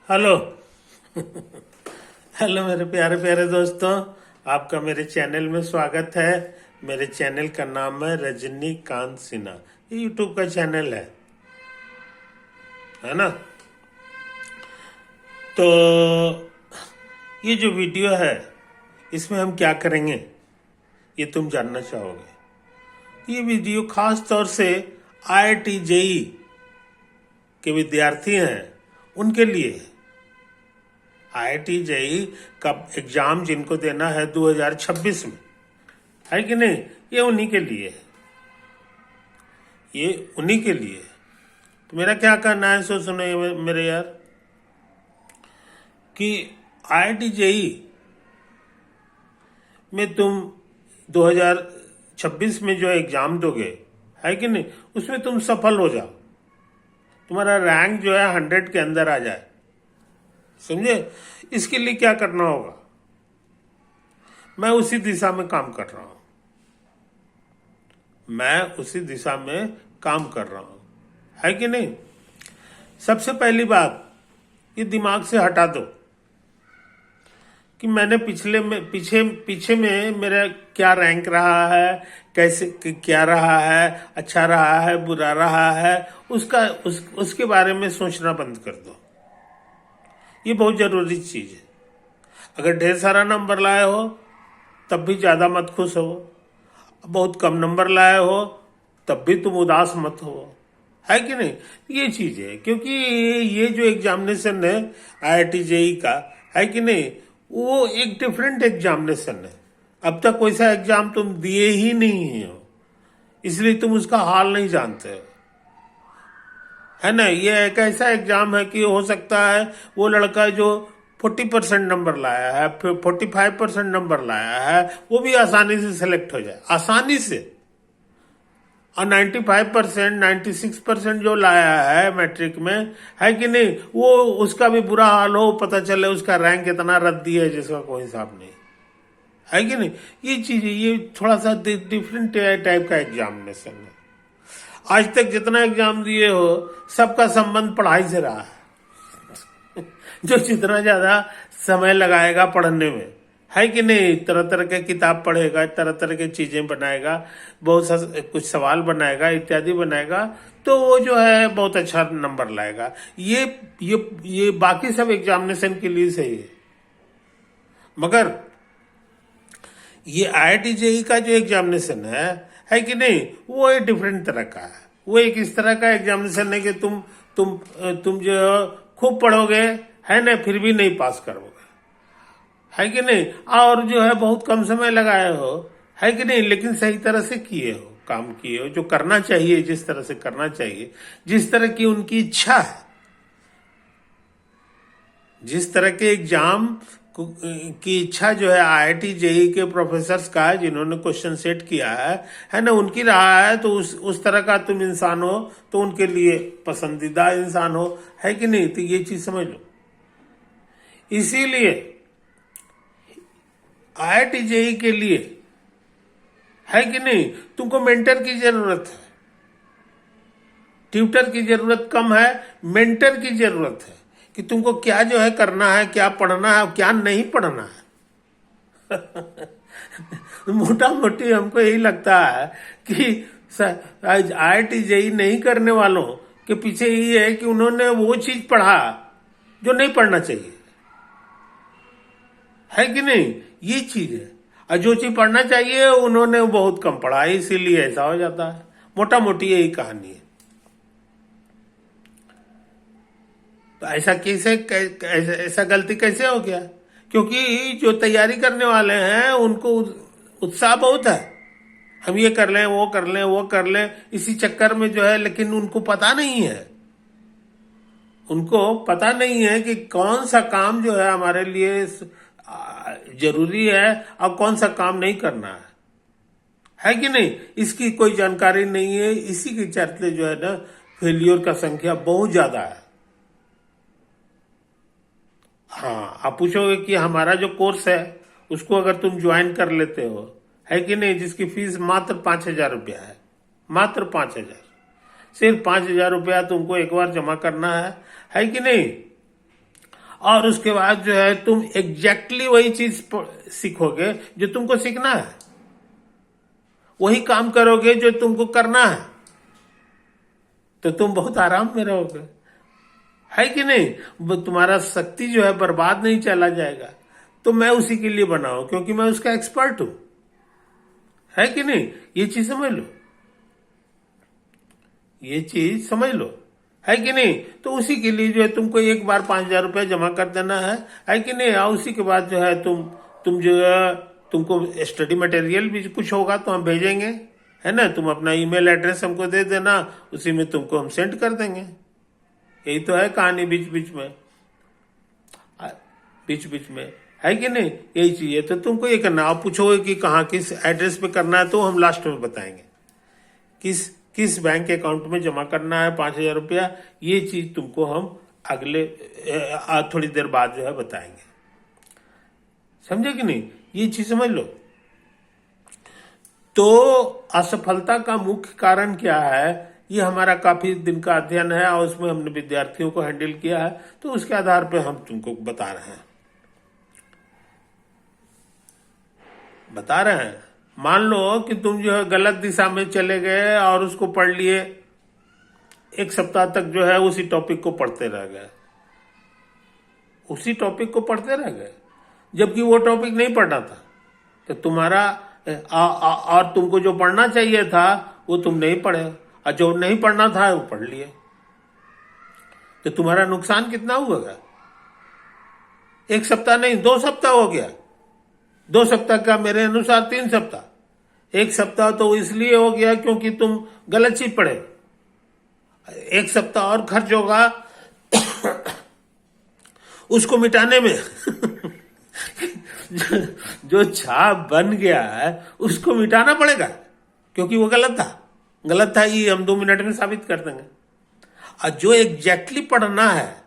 Hello. Hello मेरे प्यारे प्यारे दोस्तों, आपका मेरे चैनल में स्वागत है। मेरे चैनल का नाम है रजनीकांत सिन्हा। ये यूट्यूब का चैनल है ना। तो ये जो वीडियो है, इसमें हम क्या करेंगे ये तुम जानना चाहोगे। ये वीडियो खास तौर से IIT JEE के विद्यार्थी हैं उनके लिए है। IIT JEE का एग्जाम जिनको देना है 2026 में, है कि नहीं, ये उन्हीं के लिए है। ये उन्हीं के लिए है। तो मेरा क्या कहना है, सो सुनो मेरे यार, कि IIT JEE में तुम 2026 में जो एग्जाम दोगे, है कि नहीं, उसमें तुम सफल हो जाओ, तुम्हारा रैंक जो है 100 के अंदर आ जाए, समझे। इसके लिए क्या करना होगा, मैं उसी दिशा में काम कर रहा हूं। मैं उसी दिशा में काम कर रहा हूं, है कि नहीं। सबसे पहली बात, ये दिमाग से हटा दो कि मैंने पीछे में मेरा क्या रैंक रहा है, कैसे क्या रहा है, अच्छा रहा है, बुरा रहा है, उसके बारे में सोचना बंद कर दो। ये बहुत जरूरी चीज है। अगर ढेर सारा नंबर लाए हो तब भी ज्यादा मत खुश हो, बहुत कम नंबर लाए हो तब भी तुम उदास मत हो, है कि नहीं। ये चीज है, क्योंकि ये जो एग्जामिनेशन है IIT JEE का, है कि नहीं, वो एक डिफरेंट एग्जामिनेशन है। अब तक वैसा एग्जाम तुम दिए ही नहीं हो, इसलिए तुम उसका हाल नहीं जानते हो, है ना। ये एक ऐसा एग्जाम है कि हो सकता है वो लड़का जो 40% नंबर लाया है, फिर 45% नंबर लाया है, वो भी आसानी से सेलेक्ट हो जाए, आसानी से। और 95%, 96% जो लाया है मैट्रिक में, है कि नहीं, वो उसका भी बुरा हाल हो, पता चले उसका रैंक इतना रद्दी है जिसका कोई हिसाब नहीं, है कि नहीं। ये चीज, ये थोड़ा सा डिफरेंट टाइप का एग्जामिनेशन है। आज तक जितना एग्जाम दिए हो, सबका संबंध पढ़ाई से रहा है। जो जितना ज्यादा समय लगाएगा पढ़ने में, है कि नहीं, तरह तरह के किताब पढ़ेगा, तरह तरह की चीजें बनाएगा, बहुत सा कुछ सवाल बनाएगा, इत्यादि बनाएगा, तो वो जो है बहुत अच्छा नंबर लाएगा। ये बाकी सब एग्जामिनेशन के लिए सही है, मगर ये IIT JEE का जो एग्जामिनेशन है कि नहीं, वो एक डिफरेंट तरह का है। वो एक इस तरह का एग्जामिनेशन है कि तुम जो खूब पढ़ोगे, है ना, फिर भी नहीं पास करोगे, है कि नहीं। और जो है बहुत कम समय लगाए हो, है कि नहीं, लेकिन सही तरह से किए हो, काम किए हो, जो करना चाहिए, जिस तरह से करना चाहिए, जिस तरह की उनकी इच्छा है, जिस तरह के एग्जाम की इच्छा जो है IIT JEE के प्रोफेसर्स का है, जिन्होंने क्वेश्चन सेट किया है ना, उनकी रहा है, तो उस तरह का तुम इंसान हो तो उनके लिए पसंदीदा इंसान हो, है कि नहीं। तो ये चीज समझ लो। इसीलिए IIT JEE के लिए, है कि नहीं, तुमको मेंटर की जरूरत है। ट्यूटर की जरूरत कम है, मेंटर की जरूरत है, कि तुमको क्या जो है करना है, क्या पढ़ना है, क्या नहीं पढ़ना है। मोटा मोटी हमको यही लगता है कि IIT JEE नहीं करने वालों के पीछे यही है कि उन्होंने वो चीज पढ़ा जो नहीं पढ़ना चाहिए, है कि नहीं। ये चीज है। और जो चीज पढ़ना चाहिए उन्होंने बहुत कम पढ़ा, इसीलिए ऐसा हो जाता है। मोटा मोटी यही कहानी है। तो ऐसा गलती कैसे हो गया, क्योंकि जो तैयारी करने वाले हैं उनको उत्साह बहुत है, हम ये कर लें, वो कर लें, वो कर लें, इसी चक्कर में जो है, लेकिन उनको पता नहीं है, उनको पता नहीं है कि कौन सा काम जो है हमारे लिए जरूरी है और कौन सा काम नहीं करना है कि नहीं। इसकी कोई जानकारी नहीं है। इसी के चलते जो है ना, फेलियर का संख्या बहुत ज्यादा है। हाँ, आप पूछोगे कि हमारा जो कोर्स है उसको अगर तुम ज्वाइन कर लेते हो, है कि नहीं, जिसकी फीस मात्र 5,000 रुपया है, मात्र 5,000, सिर्फ 5,000 रुपया तुमको एक बार जमा करना है कि नहीं। और उसके बाद जो है तुम एग्जैक्टली वही चीज सीखोगे जो तुमको सीखना है, वही काम करोगे जो तुमको करना है, तो तुम बहुत आराम में रहोगे, है कि नहीं? वो तुम्हारा शक्ति जो है बर्बाद नहीं चला जाएगा। तो मैं उसी के लिए बना हूं क्योंकि मैं उसका एक्सपर्ट हूं, है कि नहीं? ये चीज समझ लो, ये चीज समझ लो, है कि नहीं? तो उसी के लिए जो है तुमको एक बार 5,000 रुपया जमा कर देना है कि नहीं? और उसी के बाद जो है तुम जो है तुमको स्टडी मटेरियल भी कुछ होगा तो हम भेजेंगे, है ना? तुम अपना ईमेल एड्रेस हमको दे देना, उसी में तुमको हम सेंड कर देंगे। यही तो है कहानी, बीच बीच में, बीच बीच में, है कि नहीं? यही चीज है। तो तुमको ये करना, आप पूछोगे कि कहाँ किस एड्रेस पे करना है, तो हम लास्ट में बताएंगे किस बैंक अकाउंट में जमा करना है 5,000 रुपया। ये चीज तुमको हम अगले थोड़ी देर बाद जो है बताएंगे, समझे कि नहीं? ये चीज समझ लो। तो असफलता का मुख्य कारण क्या है, ये हमारा काफी दिन का अध्ययन है और उसमें हमने विद्यार्थियों को हैंडल किया है, तो उसके आधार पर हम तुमको बता रहे हैं। मान लो कि तुम जो है गलत दिशा में चले गए और उसको पढ़ लिए, एक सप्ताह तक जो है उसी टॉपिक को पढ़ते रह गए, जबकि वो टॉपिक नहीं पढ़ना था। तो तुम्हारा और तुमको जो पढ़ना चाहिए था वो तुम नहीं पढ़े, और जो नहीं पढ़ना था वो पढ़ लिए। तो तुम्हारा नुकसान कितना हुआ? एक सप्ताह नहीं, 2 सप्ताह हो गया। 2 सप्ताह का मेरे अनुसार 3 सप्ताह। 1 सप्ताह तो इसलिए हो गया क्योंकि तुम गलत चीज पढ़े। 1 सप्ताह और खर्च होगा उसको मिटाने में जो छाप बन गया है उसको मिटाना पड़ेगा, क्योंकि वो गलत था। ये हम 2 मिनट में साबित कर देंगे। और जो एग्जैक्टली पढ़ना है,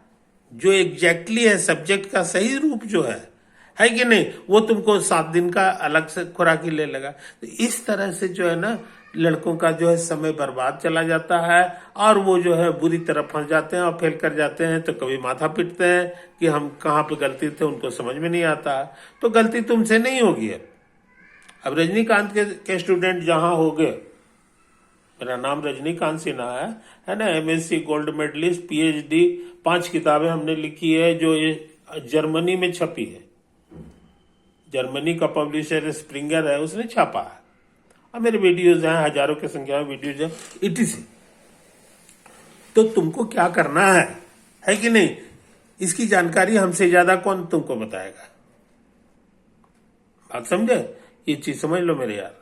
जो एग्जैक्टली है सब्जेक्ट का सही रूप जो है कि नहीं, वो तुमको 7 दिन का अलग से खुराकी ले लेगा। तो इस तरह से जो है ना, लड़कों का जो है समय बर्बाद चला जाता है और वो जो है बुरी तरह फंस जाते हैं और फेल कर जाते हैं। तो कभी माथा पीटते हैं कि हम कहाँ पे गलती थे, उनको समझ में नहीं आता। तो गलती तुमसे नहीं होगी। अब रजनीकांत के स्टूडेंट जहां हो गए, मेरा नाम रजनीकांत सिन्हा है ना, MSc गोल्ड मेडलिस्ट, PhD, 5 किताबें हमने लिखी है जो जर्मनी में छपी है। जर्मनी का पब्लिशर स्प्रिंगर है, उसने छापा है। और मेरे वीडियोज हैं, हजारों की संख्या में वीडियोज हैं, etc। तो तुमको क्या करना है कि नहीं? इसकी जानकारी हमसे ज्यादा कौन तुमको बताएगा? बात समझे? ये चीज समझ लो मेरे यार।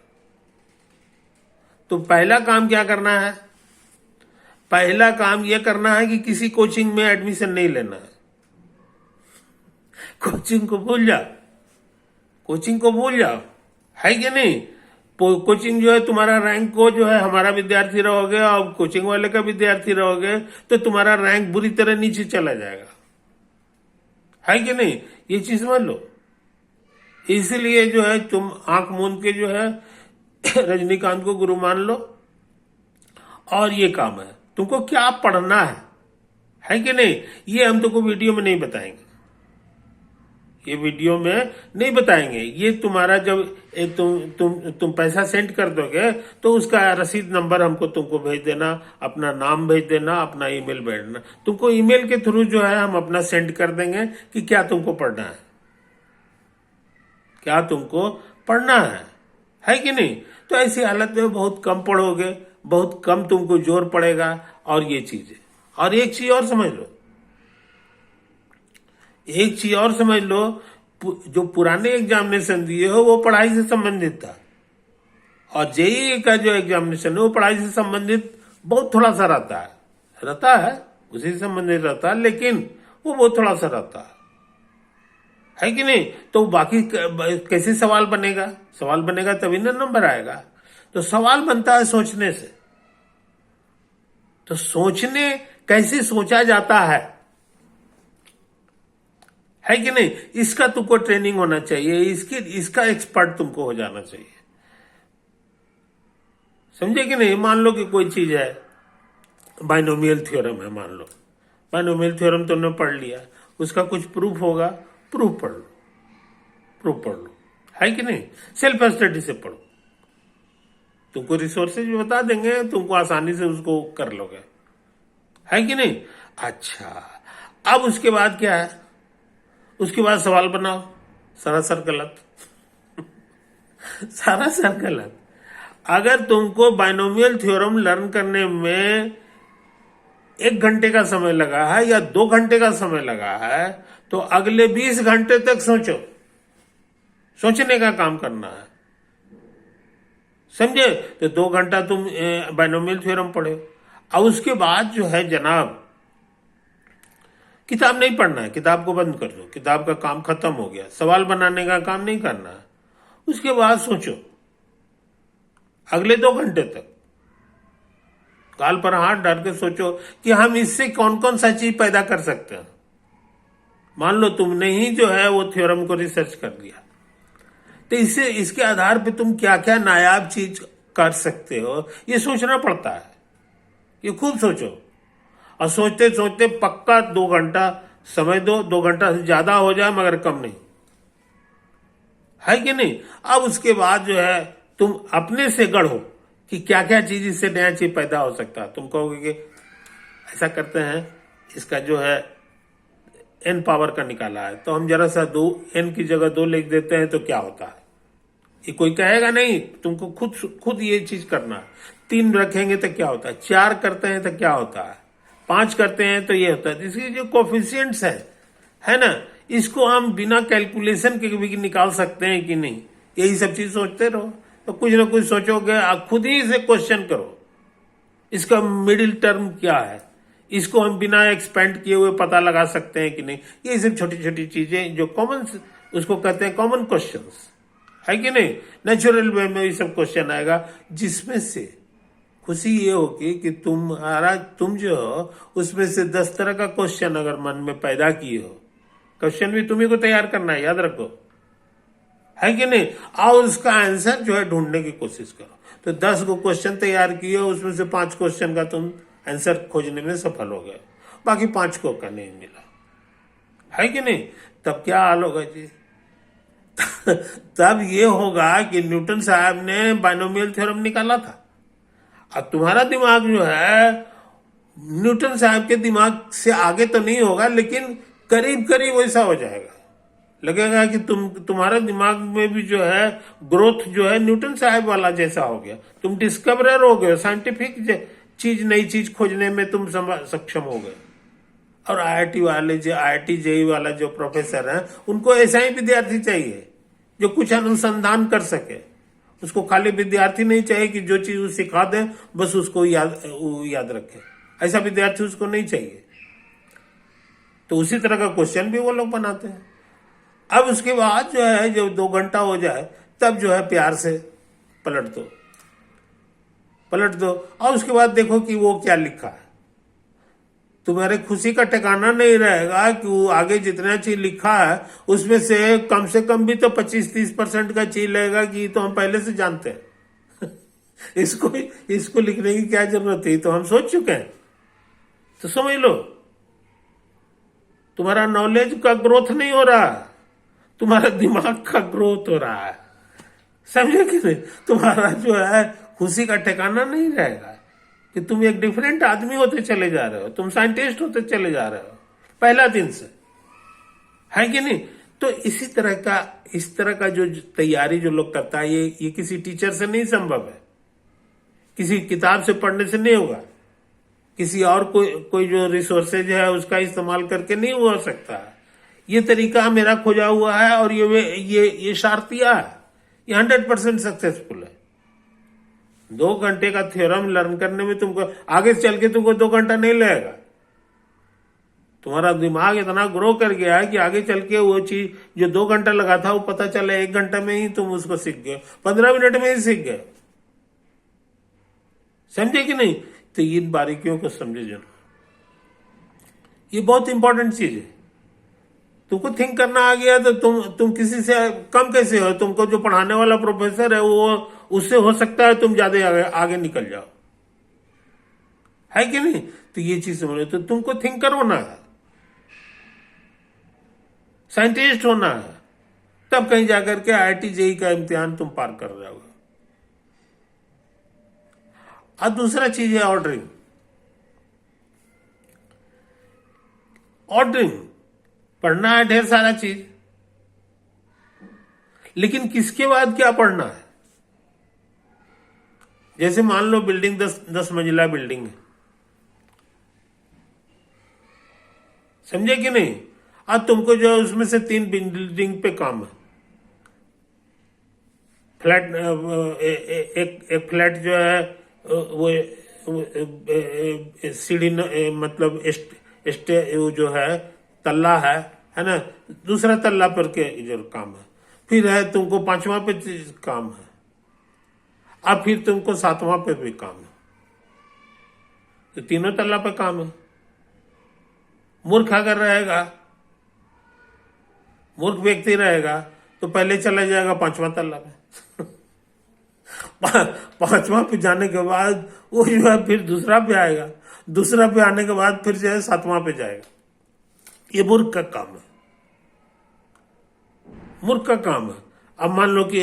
तो पहला काम क्या करना है? पहला काम यह करना है कि किसी कोचिंग में एडमिशन नहीं लेना है। कोचिंग को भूल जाओ, है कि नहीं? कोचिंग जो है तुम्हारा रैंक को जो है, हमारा विद्यार्थी रहोगे और कोचिंग वाले का विद्यार्थी रहोगे तो तुम्हारा रैंक बुरी तरह नीचे चला जाएगा, है कि नहीं? ये चीज समझ लो। इसलिए जो है तुम आंख मूंद के जो है रजनीकांत को गुरु मान लो। और ये काम है, तुमको क्या पढ़ना है कि नहीं? ये हम तुमको वीडियो में नहीं बताएंगे, ये तुम्हारा जब तुम पैसा सेंड कर दोगे तो उसका रसीद नंबर हमको तुमको भेज देना, अपना नाम भेज देना, अपना ईमेल भेज देना। तुमको ईमेल के थ्रू जो है हम अपना सेंड कर देंगे कि क्या तुमको पढ़ना है कि नहीं? तो ऐसी हालत में बहुत कम पढ़ोगे, बहुत कम तुमको जोर पड़ेगा। और ये चीज है। और एक चीज और समझ लो, जो पुराने एग्जामिनेशन दिए हो वो पढ़ाई से संबंधित था, और JEE का जो एग्जामिनेशन है वो पढ़ाई से संबंधित बहुत थोड़ा सा रहता है, उसी से संबंधित रहता है, लेकिन वो बहुत थोड़ा सा रहता है कि नहीं? तो बाकी कैसे सवाल बनेगा तभी ना नंबर आएगा। तो सवाल बनता है सोचने से। तो कैसे सोचा जाता है कि नहीं? इसका तुमको ट्रेनिंग होना चाहिए, इसका एक्सपर्ट तुमको हो जाना चाहिए, समझे कि नहीं? मान लो कि कोई चीज है, बाइनोमियल थ्योरम है, मान लो बाइनोमियल थ्योरम तुमने पढ़ लिया, उसका कुछ प्रूफ होगा, प्रूफ पढ़ लो, प्रूफ पढ़ लो, है कि नहीं। सेल्फ स्टडी से पढ़ो, तुमको रिसोर्सेज भी बता देंगे, तुमको आसानी से उसको कर लोगे, है कि नहीं। अच्छा, अब उसके बाद क्या है, उसके बाद सवाल बनाओ, सरासर गलत सरासर गलत। अगर तुमको बाइनोमियल थ्योरम लर्न करने में 1 घंटे का समय लगा है या 2 घंटे का समय लगा है, तो अगले 20 घंटे तक सोचो, सोचने का काम करना है, समझे। तो 2 घंटा तुम बाइनोमियल थ्योरम पढ़े। अब उसके बाद जो है जनाब, किताब नहीं पढ़ना है, किताब को बंद कर दो, किताब का काम खत्म हो गया, सवाल बनाने का काम नहीं करना है। उसके बाद सोचो अगले 2 घंटे तक, गाल पर हाथ डाल के सोचो कि हम इससे कौन कौन सा चीज पैदा कर सकते हैं। मान लो तुमने ही जो है वो थ्योरम को रिसर्च कर दिया, तो इससे इसके आधार पे तुम क्या क्या नायाब चीज कर सकते हो, ये सोचना पड़ता है। ये खूब सोचो, और सोचते सोचते पक्का 2 घंटा समय दो, 2 घंटा से ज्यादा हो जाए मगर कम नहीं, है कि नहीं। अब उसके बाद जो है तुम अपने से गढ़ो कि क्या क्या चीज, इससे नया चीज पैदा हो सकता है। तुम कहोगे कि ऐसा करते हैं, इसका जो है n पावर का निकाला है, तो हम जरा सा 2 n की जगह 2 लिख देते हैं, तो क्या होता है। ये कोई कहेगा नहीं, तुमको खुद ये चीज करना है। 3 रखेंगे तो क्या होता है, 4 करते हैं तो क्या होता है, 5 करते हैं तो ये होता है। इसके जो कोफिशिएंट्स है ना, इसको हम बिना कैलकुलेशन के भी निकाल सकते हैं कि नहीं। यही सब चीज सोचते रहो, तो कुछ ना कुछ सोचोगे, आप खुद ही से क्वेश्चन करो, इसका मिडिल टर्म क्या है, इसको हम बिना एक्सपेंड किए हुए पता लगा सकते हैं कि नहीं। ये सब छोटी छोटी चीजें जो कॉमन, उसको कहते हैं कॉमन क्वेश्चंस, है कि नहीं। नेचुरल वे में ये सब क्वेश्चन आएगा, जिसमें से खुशी ये होगी कि तुम जो हो उसमें से 10 तरह का क्वेश्चन अगर मन में पैदा किए हो, क्वेश्चन भी तुम्ही को तैयार करना है, याद रखो, है कि नहीं। और उसका आंसर जो है ढूंढने की कोशिश करो। तो 10 को क्वेश्चन तैयार किए, उसमें से 5 क्वेश्चन का तुम आंसर खोजने में सफल हो गए, बाकी 5 को का नहीं मिला, है कि नहीं। तब क्या हाल होगा जी तब ये होगा कि न्यूटन साहब ने बाइनोमियल थ्योरम निकाला था। अब तुम्हारा दिमाग जो है न्यूटन साहब के दिमाग से आगे तो नहीं होगा, लेकिन करीब करीब वैसा हो जाएगा। लगेगा कि तुम्हारा दिमाग में भी जो है ग्रोथ जो है न्यूटन साहब वाला जैसा हो गया। तुम डिस्कवरर हो गए, साइंटिफिक चीज, नई चीज खोजने में तुम सक्षम हो गए। और आईआईटी वाले, जो आईआईटी जेईई वाला जो प्रोफेसर है, उनको ऐसा ही विद्यार्थी चाहिए जो कुछ अनुसंधान कर सके। उसको खाली विद्यार्थी नहीं चाहिए कि जो चीज वो सिखा दे बस उसको याद रखे, ऐसा विद्यार्थी उसको नहीं चाहिए। तो उसी तरह का क्वेश्चन भी वो लोग बनाते हैं। अब उसके बाद जो है, जब 2 घंटा हो जाए, तब जो है प्यार से पलट दो और उसके बाद देखो कि वो क्या लिखा है। तुम्हारे खुशी का ठिकाना नहीं रहेगा कि वो आगे जितना चीज लिखा है उसमें से कम भी तो 25-30% का चीज लगेगा कि तो हम पहले से जानते हैं इसको लिखने की क्या जरूरत है, तो हम सोच चुके हैं। तो समझ लो, तुम्हारा नॉलेज का ग्रोथ नहीं हो रहा, तुम्हारा दिमाग का ग्रोथ हो रहा है, समझे कि नहीं। तुम्हारा जो है खुशी का ठिकाना नहीं रहेगा कि तुम एक डिफरेंट आदमी होते चले जा रहे हो, तुम साइंटिस्ट होते चले जा रहे हो पहला दिन से, है कि नहीं। तो इस तरह का जो तैयारी जो लोग करता है, ये किसी टीचर से नहीं संभव है, किसी किताब से पढ़ने से नहीं होगा, किसी और कोई जो रिसोर्सेज है उसका इस्तेमाल करके नहीं हो सकता है। ये तरीका मेरा खोजा हुआ है और ये शार्तिया है, ये 100% सक्सेसफुल है। 2 घंटे का थ्योरम लर्न करने में तुमको आगे चल के तुमको 2 घंटा नहीं लगेगा। तुम्हारा दिमाग इतना ग्रो कर गया है कि आगे चल के वो चीज जो 2 घंटा लगा था वो पता चला 1 घंटा में ही तुम उसको सीख गए, 15 मिनट में ही सीख गए, समझे कि नहीं। तो इन बारीकियों को समझे जरूर, ये बहुत इंपॉर्टेंट चीज है। तुमको थिंक करना आ गया तो तुम किसी से कम कैसे हो। तुमको जो पढ़ाने वाला प्रोफेसर है वो उससे हो सकता है तुम ज्यादा आगे निकल जाओ, है कि नहीं। तो ये चीज समझो, तो तुमको थिंक करो ना, साइंटिस्ट होना है, तब कहीं जाकर के IIT जेई का इम्तिहान तुम पार कर रहे हो। और दूसरा चीज है ऑर्डरिंग। ऑर्डरिंग पढ़ना है ढेर सारा चीज, लेकिन किसके बाद क्या पढ़ना है। जैसे मान लो बिल्डिंग 10 मंजिला बिल्डिंग है, समझे कि नहीं। अब तुमको जो है उसमें से 3 बिल्डिंग पे काम है। फ्लैट एक फ्लैट जो है वो सीढ़ी मतलब वो जो है तल्ला है ना, दूसरा तल्ला पर के जो काम है। फिर है तुमको 5वां पे काम है, अब फिर तुमको 7वां पे भी काम है, तो तीनों तल्ला पे काम है। मूर्ख अगर रहेगा, मूर्ख व्यक्ति रहेगा तो पहले चला जाएगा 5वां तल्ला पे। 5वां पे जाने के बाद वो जो है फिर दूसरा पे आएगा, दूसरा पे आने के बाद फिर जो है 7वां पे जाएगा। ये मूर्ख का काम है, मूर्ख का काम है। अब मान लो कि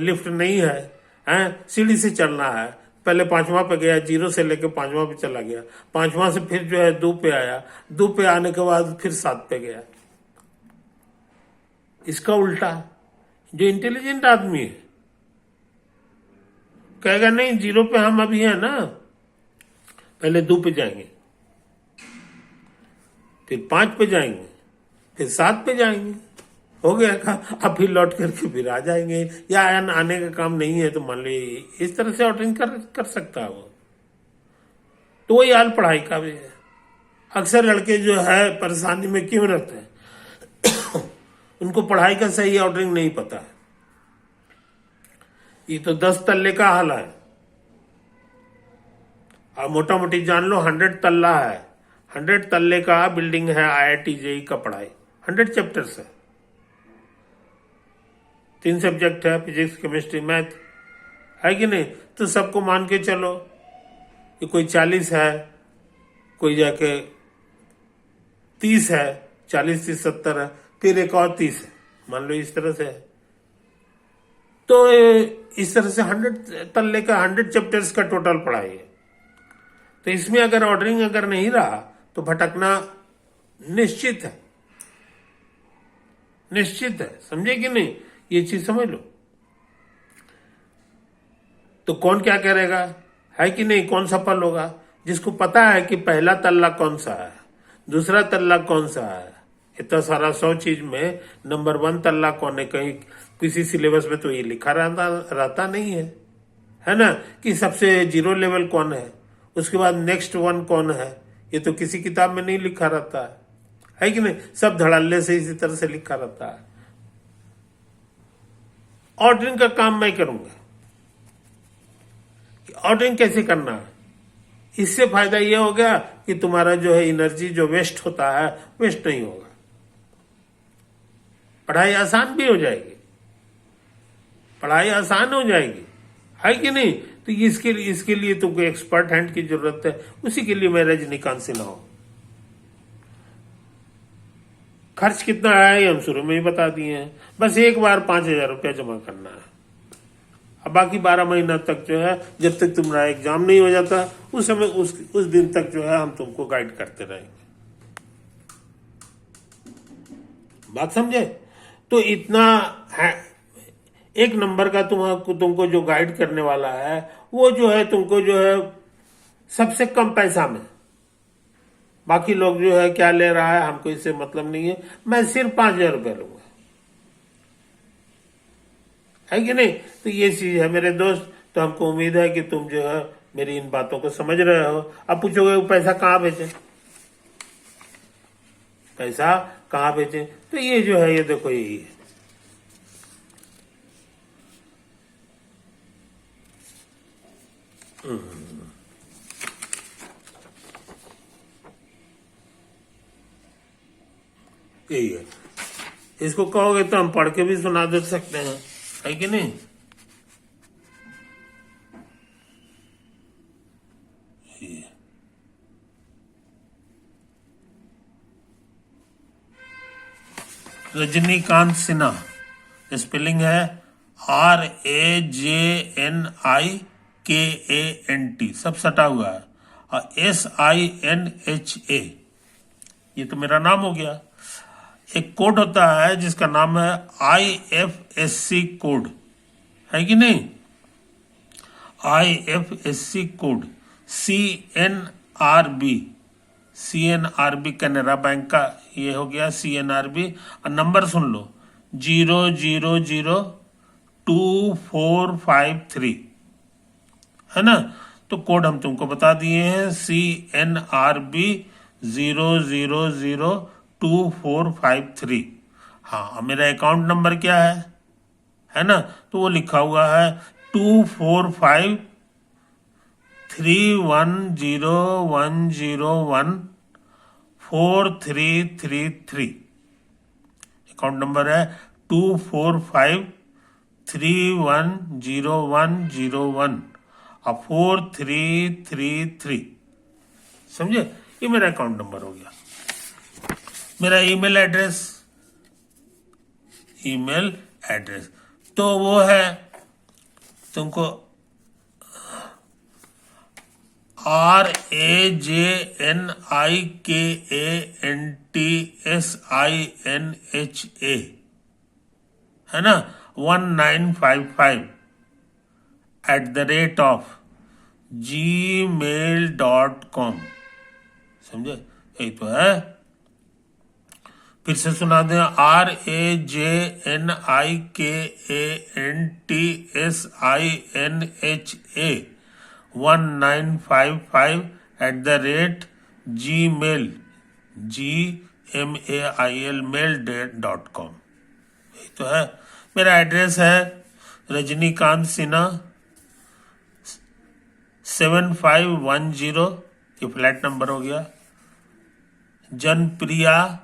लिफ्ट नहीं है, सीढ़ी से चलना है, पहले 5वां पे गया, 0 से लेकर 5वां पे चला गया, 5वां से फिर जो है 2 पे आया, 2 पे आने के बाद फिर 7 पे गया। इसका उल्टा जो इंटेलिजेंट आदमी है कहेगा नहीं 0 पे हम अभी है ना, पहले 2 पे जाएंगे, फिर 5 पे जाएंगे, फिर 7 पे जाएंगे, हो गया का। अब फिर लौट करके फिर आ जाएंगे, या आने का काम नहीं है तो मान लो इस तरह से ऑर्डरिंग कर सकता है वो। तो वही हाल पढ़ाई का भी है। अक्सर लड़के जो है परेशानी में क्यों रहते हैं उनको पढ़ाई का सही ऑर्डरिंग नहीं पता है। ये तो 10 तल्ले का हाल है, अब मोटा मोटी जान लो 100 तल्ला है, 100 तल्ले का बिल्डिंग है IIT जेई का पढ़ाई, 100 चैप्टर्स है, 3 सब्जेक्ट है, फिजिक्स केमिस्ट्री मैथ, है कि नहीं। तो सबको मान के चलो कि कोई 40 है, कोई जाके 30 है, 40 30 70 है, फिर एक और 30 है, मान लो इस तरह से है। तो इस तरह से 100 तल्ले का 100 चैप्टर्स का टोटल पढ़ाई है। तो इसमें अगर ऑर्डरिंग अगर नहीं रहा तो भटकना निश्चित है, निश्चित है, समझे कि नहीं। ये चीज समझ लो। तो कौन क्या करेगा, है कि नहीं, कौन सफल होगा। जिसको पता है कि पहला तल्ला कौन सा है, दूसरा तल्ला कौन सा है, इतना सारा 100 चीज में नंबर 1 तल्ला कौन है, कहीं किसी सिलेबस में तो ये लिखा रहता नहीं है ना, कि सबसे 0 लेवल कौन है, उसके बाद नेक्स्ट 1 कौन है, ये तो किसी किताब में नहीं लिखा रहता है कि नहीं। सब धड़ल्ले से इसी तरह से लिखा रहता है। ऑर्डरिंग का काम मैं करूंगा। ऑर्डरिंग कैसे करना है, इससे फायदा यह हो गया कि तुम्हारा जो है एनर्जी जो वेस्ट होता है वेस्ट नहीं होगा, पढ़ाई आसान भी हो जाएगी, पढ़ाई आसान हो जाएगी, है कि नहीं। तो इसके लिए तुमको एक्सपर्ट हैंड की जरूरत है, उसी के लिए मैं रजनीकांत सिन्हा हूं। खर्च कितना है ये हम शुरू में ही बता दिए हैं, बस एक बार 5,000 रुपया जमा करना है। अब बाकी 12 महीना तक जो है, जब तक तुम्हारा एग्जाम नहीं हो जाता उस समय उस दिन तक जो है हम तुमको गाइड करते रहेंगे। बात समझे। तो इतना है, 1 नंबर का तुमको जो गाइड करने वाला है वो जो है तुमको जो है सबसे कम पैसा में, बाकी लोग जो है क्या ले रहा है हमको इससे मतलब नहीं है, मैं सिर्फ 5,000 रुपया लूंगा, है कि नहीं। तो ये चीज है मेरे दोस्त। तो हमको उम्मीद है कि तुम जो है मेरी इन बातों को समझ रहे हो। अब पूछोगे पैसा कहाँ भेजे, पैसा कहाँ भेजे, तो ये जो है ये देखो यही है। यही है। इसको कहोगे तो हम पढ़ के भी सुना दे सकते हैं, है कि नहीं। रजनीकांत सिन्हा, स्पेलिंग है RAJNIKANT, सब सटा हुआ है, और SINHA, ये तो मेरा नाम हो गया। एक कोड होता है जिसका नाम है IFSC कोड, है कि नहीं? IFSC code, CNRB Canara bank का ये हो गया CNRB। और नंबर सुन लो, 000245 है ना? तो कोड हम तुमको बता दिए हैं, CNRB 000245। हाँ, और मेरा अकाउंट नंबर क्या है ना? तो वो लिखा हुआ है 24531014333। अकाउंट नंबर है 245310101 और 4333। समझे? ये मेरा अकाउंट नंबर हो गया। मेरा ईमेल एड्रेस तो वो है तुमको RAJNIKANTSINHA, है ना, 1955@gmail.com। समझे? यही तो है। फिर से सुना दें, RAJNIKANTSINHA 1955@gmail.com। यही तो है। मेरा एड्रेस है रजनीकांत सिन्हा 7510, ये फ्लैट नंबर हो गया। जनप्रिया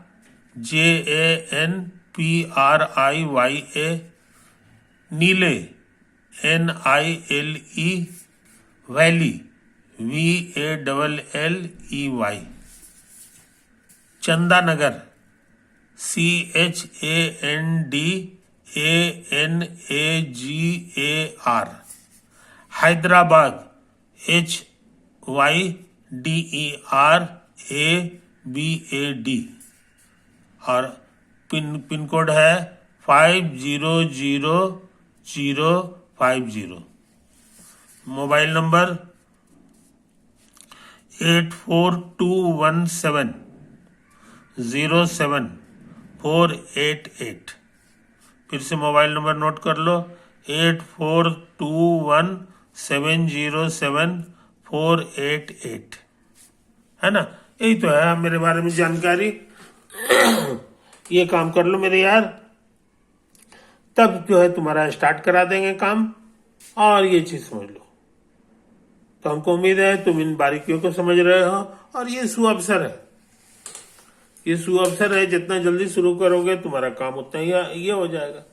JANPRIYA, नीले NILE, वैली VALLEY, चंदा नगर CHANDANAGAR, हैदराबाद HYDERABAD, और पिन कोड है 500050। Mobile number 8421707488। फिर से मोबाइल नंबर नोट कर लो, 8421707488, है ना? यही तो है मेरे बारे में जानकारी। ये काम कर लो मेरे यार, तब जो है तुम्हारा स्टार्ट करा देंगे काम। और ये चीज समझ लो, तो हमको उम्मीद है तुम इन बारीकियों को समझ रहे हो, और ये सुअवसर है, जितना जल्दी शुरू करोगे तुम्हारा काम उतना ही ये हो जाएगा,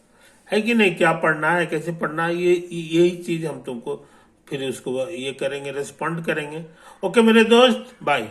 है कि नहीं? क्या पढ़ना है, कैसे पढ़ना है, यही चीज हम तुमको फिर उसको ये करेंगे, रिस्पॉन्ड करेंगे। ओके मेरे दोस्त, बाय।